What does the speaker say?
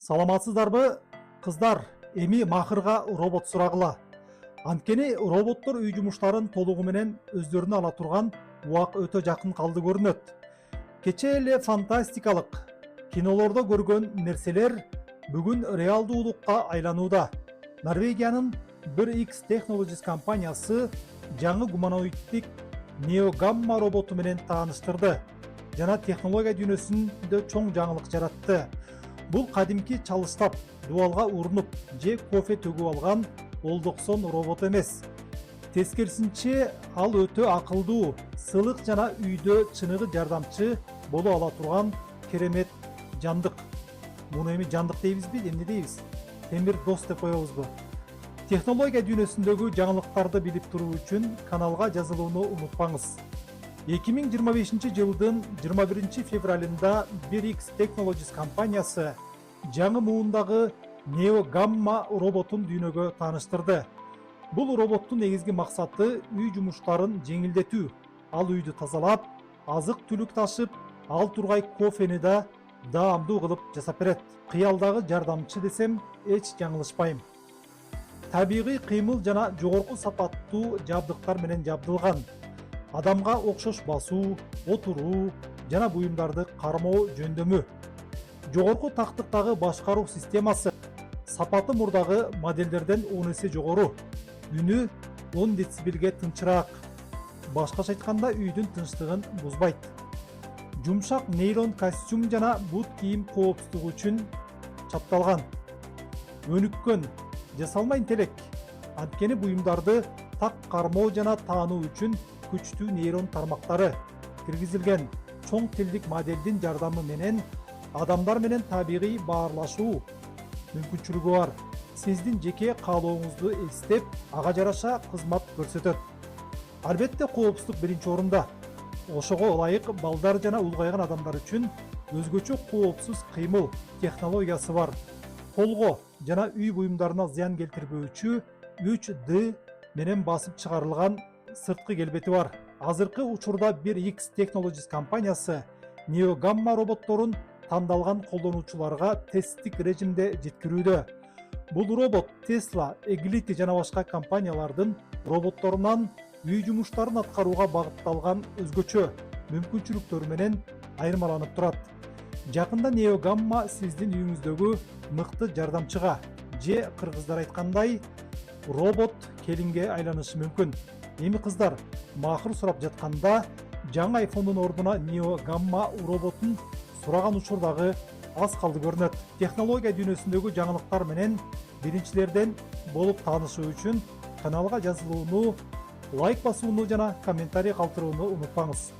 Саламатсыздарбы, кыздар? Эми махырга робот сурагыла. Анткени роботтор үй жумуштарын толугу менен өздөрүнө ала турган убак өтө жакын калды көрүнөт. Кече эле фантастикалык кинолордо көргөн нерселер бүгүн реалдуулукка айланууда. Норвегиянын 1X Technologies компаниясы жаңы гуманоидтик NeoGamma роботу менен тааныштырды жана технология дүйнөсүндө чоң жаңылык жаратты. Бул кадимки чалыстап, дуалга урунуп же кофе төгүп алган олдоксон робот эмес. Тескерисинче, ал өтө акылдуу, сылык жана үйдө чыныгы жардамчы боло ала турган керемет жандык. Муну эми жандык дейбизби, эмне дейбиз? Темир дос деп коебузбу? Технология дүйнөсүндөгү жаңылыктарды билип туруу үчүн каналга жазылууну унутпаңыз. 2025 жылдын 21 февралында 1X Technologies компаниясы жаңы муундагы NeoGamma роботун дүйнөгө тааныштырды. Бул роботтун негизги максаты үй жумуштарын жеңилдетүү. Ал үйдү тазалап, азык-түлүк ташып, ал тургай кофени да даамдуу кылып жасап берет. Кыялдагы жардамчы десем эч жаңылышпайм. Табигый кыймыл жана жогорку сапаттуу жабдыктар менен жабдылган. Адамга окшош басуу, отуруу жана буюмдарды кармоо жөндөмү. Жогорку тактыктагы башкаруу системасы сапаты мурдагы моделдерден 10 эсе жогору. Үнү 10 децибелге тынчыраак. Башкача айтканда үйдүн тынчтыгын бузбайт. Жумшак нейрон костюм жана бут кийим коопсуздугу үчүн чапталган. Өнүккөн, жасалма интеллект. Анткени буюмдарды так кармоо жана таануу үчүн күчтүү нейрон тармактары киргизилген. Чоң тилдик моделдин жардамы менен адамдар менен табигый баарлашуу мүмкүнчүлүгү бар. Сиздин жеке каалооңузду эстеп, ага жараша кызмат көрсөтөт. Албетте коопсуздук биринчи орунда. Ошого ылайык балдар жана улгайган адамдар үчүн өзгөчө коопсуз кыймыл технологиясы бар. Колго жана үй буюмдарына зыян келтирбөөчү 3D менен басып чыгарылган сырткы келбети бар. Азыркы учурда 1X Technologies компаниясы NeoGamma роботторун тандалган колдонуучуларга тесттик режимде жеткирүүдө. Бул робот Tesla, Eglity жана башка компаниялардын роботторунан үй жумуштарын аткарууга багытталган өзгөчө мүмкүнчүлүктөрү менен айырмаланып турат. Жакында NeoGamma сиздин үйүңүздөгү мыкты жардамчыга же кыргыздар айткандай робот келинге айланышы мүмкүн. Эми кыздар, махыр сурап жатканда жаңы iPhone'ун ордуна NeoGamma роботун сураган учурдагы аз калды көрүнөт. Технология дүйнөсүндөгү жаңылыктар менен биринчилерден болуп таанышуу үчүн каналга жазылууну, лайк басууну жана комментарий калтырууну унутпаңыз.